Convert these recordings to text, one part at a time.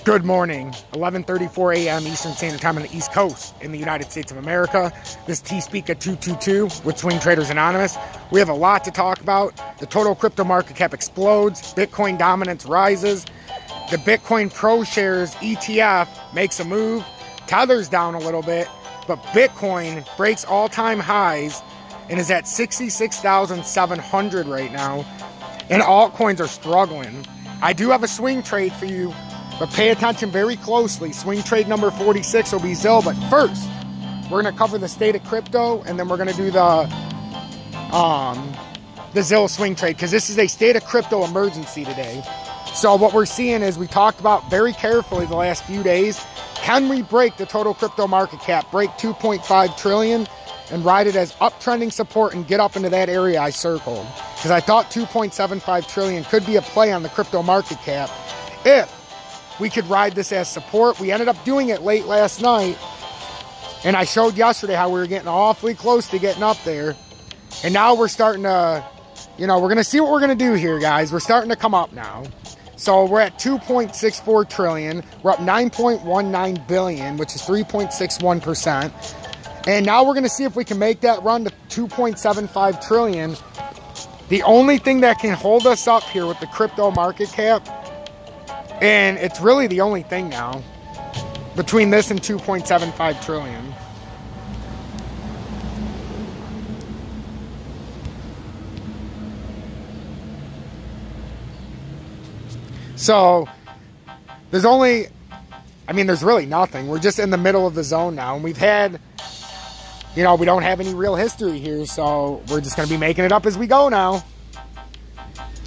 Good morning, 11:34 a.m. Eastern Standard Time on the East Coast in the United States of America. This is T-Speak at 222 with Swing Traders Anonymous. We have a lot to talk about. The total crypto market cap explodes. Bitcoin dominance rises. The Bitcoin Pro Shares ETF makes a move. Tether's down a little bit, but Bitcoin breaks all-time highs and is at 66,700 right now. And altcoins are struggling. I do have a swing trade for you, but pay attention very closely. Swing trade number 46 will be ZIL. But first, we're going to cover the state of crypto, and then we're going to do the ZIL swing trade, because this is a state of crypto emergency today. So what we're seeing is, we talked about very carefully the last few days, can we break the total crypto market cap, break 2.5 trillion, and ride it as uptrending support and get up into that area I circled? Because I thought 2.75 trillion could be a play on the crypto market cap if we could ride this as support. We ended up doing it late last night, and I showed yesterday how we were getting awfully close to getting up there. And now we're starting to, we're going to see what we're going to do here, guys. We're starting to come up now. So we're at 2.64 trillion. We're up 9.19 billion, which is 3.61%. And now we're going to see if we can make that run to 2.75 trillion. The only thing that can hold us up here with the crypto market cap, and it's really the only thing now, between this and 2.75 trillion. So, there's really nothing. We're just in the middle of the zone now. And we've had, we don't have any real history here. So, we're just going to be making it up as we go now.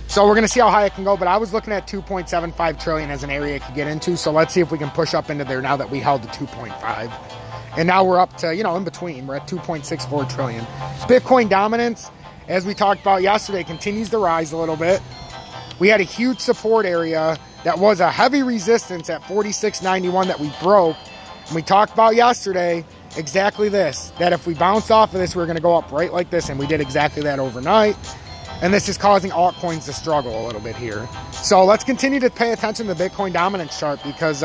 So, we're going to see how high it can go. But I was looking at 2.75 trillion as an area it could get into. So, let's see if we can push up into there now that we held the 2.5. And now we're up to, in between. We're at 2.64 trillion. Bitcoin dominance, as we talked about yesterday, continues to rise a little bit. We had a huge support area that was a heavy resistance at 46.91 that we broke. And we talked about yesterday exactly this, that if we bounce off of this, we're going to go up right like this. And we did exactly that overnight. And this is causing altcoins to struggle a little bit here. So let's continue to pay attention to the Bitcoin dominance chart, because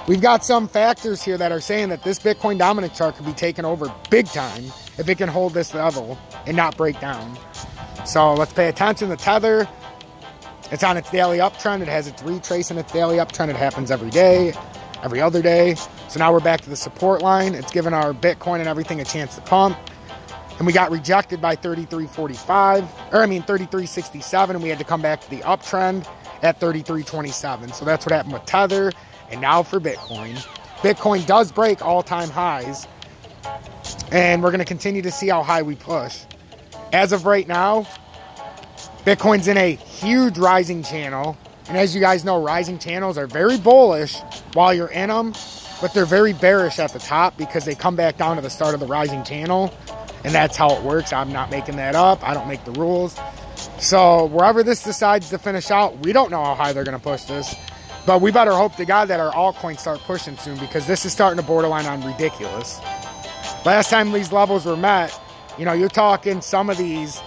we've got some factors here that are saying that this Bitcoin dominance chart could be taken over big time if it can hold this level and not break down. So let's pay attention to Tether. It's on its daily uptrend. It has its retrace in its daily uptrend. It happens every day, every other day. So now we're back to the support line. It's given our Bitcoin and everything a chance to pump. And we got rejected by 33.67, and we had to come back to the uptrend at 33.27. So that's what happened with Tether. And now for Bitcoin. Bitcoin does break all-time highs, and we're going to continue to see how high we push. As of right now, Bitcoin's in a huge rising channel. And as you guys know, rising channels are very bullish while you're in them, but they're very bearish at the top because they come back down to the start of the rising channel. And that's how it works. I'm not making that up. I don't make the rules. So wherever this decides to finish out, we don't know how high they're going to push this. But we better hope to God that our altcoins start pushing soon, because this is starting to borderline on ridiculous. Last time these levels were met, you're talking some of these,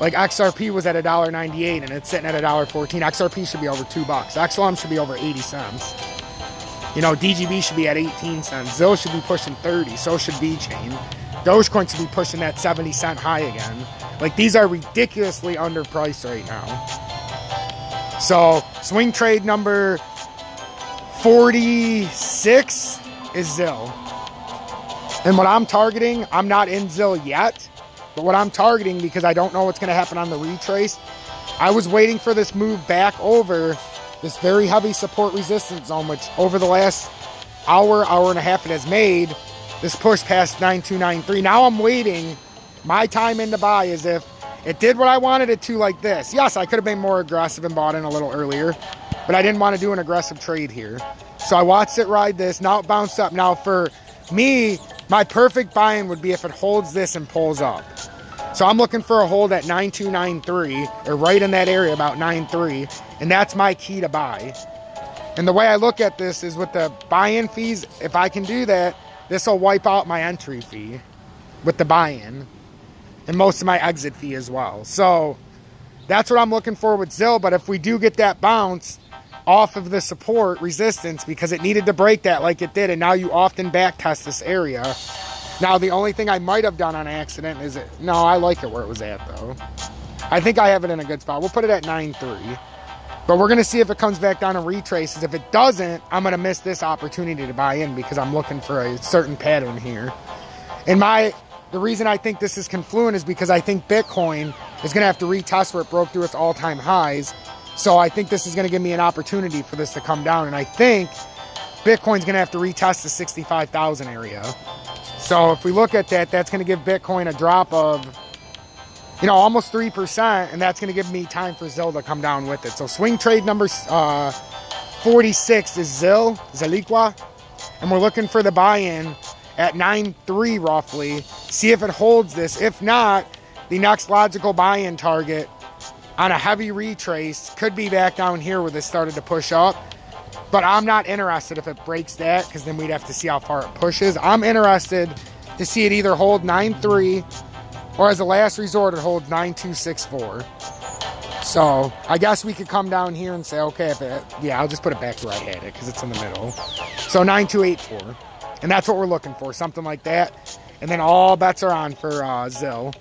like XRP was at $1.98 and it's sitting at $1.14. XRP should be over $2. XLM should be over 80 cents. DGB should be at 18 cents. ZIL should be pushing 30. So should VeChain. Dogecoin should be pushing that 70-cent high again. Like, these are ridiculously underpriced right now. So, swing trade number 46 is ZIL. And what I'm targeting, I'm not in ZIL yet. But what I'm targeting, because I don't know what's going to happen on the retrace, I was waiting for this move back over this very heavy support resistance zone, which over the last hour and a half it has made this push past 9293. Now I'm waiting. My time in to buy is if it did what I wanted it to, like this. Yes, I could have been more aggressive and bought in a little earlier, but I didn't want to do an aggressive trade here. So I watched it ride this. Now it bounced up. Now for me, my perfect buy-in would be if it holds this and pulls up. So I'm looking for a hold at 9293, or right in that area, about 93, and that's my key to buy. And the way I look at this is with the buy-in fees, if I can do that, this will wipe out my entry fee with the buy-in and most of my exit fee as well. So that's what I'm looking for with ZIL. But if we do get that bounce, off of the support resistance because it needed to break that like it did, and now you often back test this area. Now, the only thing I might have done on accident is no, I like it where it was at, though. I think I have it in a good spot. We'll put it at 9.3. But we're going to see if it comes back down and retraces. If it doesn't, I'm going to miss this opportunity to buy in because I'm looking for a certain pattern here. And the reason I think this is confluent is because I think Bitcoin is going to have to retest where it broke through its all-time highs. So I think this is going to give me an opportunity for this to come down. And I think Bitcoin's going to have to retest the 65,000 area. So if we look at that, that's going to give Bitcoin a drop of, you know, almost 3%, and that's going to give me time for ZIL to come down with it. So swing trade number 46 is Ziliqua, and we're looking for the buy-in at 9.3 roughly. See if it holds this. If not, the next logical buy-in target on a heavy retrace could be back down here where this started to push up. But I'm not interested if it breaks that, because then we'd have to see how far it pushes. I'm interested to see it either hold 9.3, or as a last resort, it holds 9.264. So I guess we could come down here and say, okay, I'll just put it back where I had it because it's in the middle. So 9.284. And that's what we're looking for, something like that. And then all bets are on for ZIL.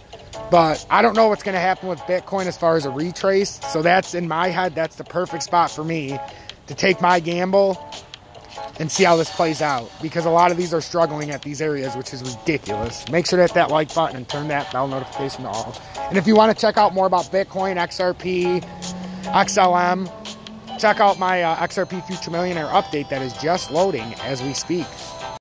But I don't know what's going to happen with Bitcoin as far as a retrace. So that's, in my head, that's the perfect spot for me to take my gamble and see how this plays out, because a lot of these are struggling at these areas, which is ridiculous. Make sure to hit that like button and turn that bell notification to all. And if you want to check out more about Bitcoin, XRP, XLM, check out my XRP Future Millionaire update that is just loading as we speak.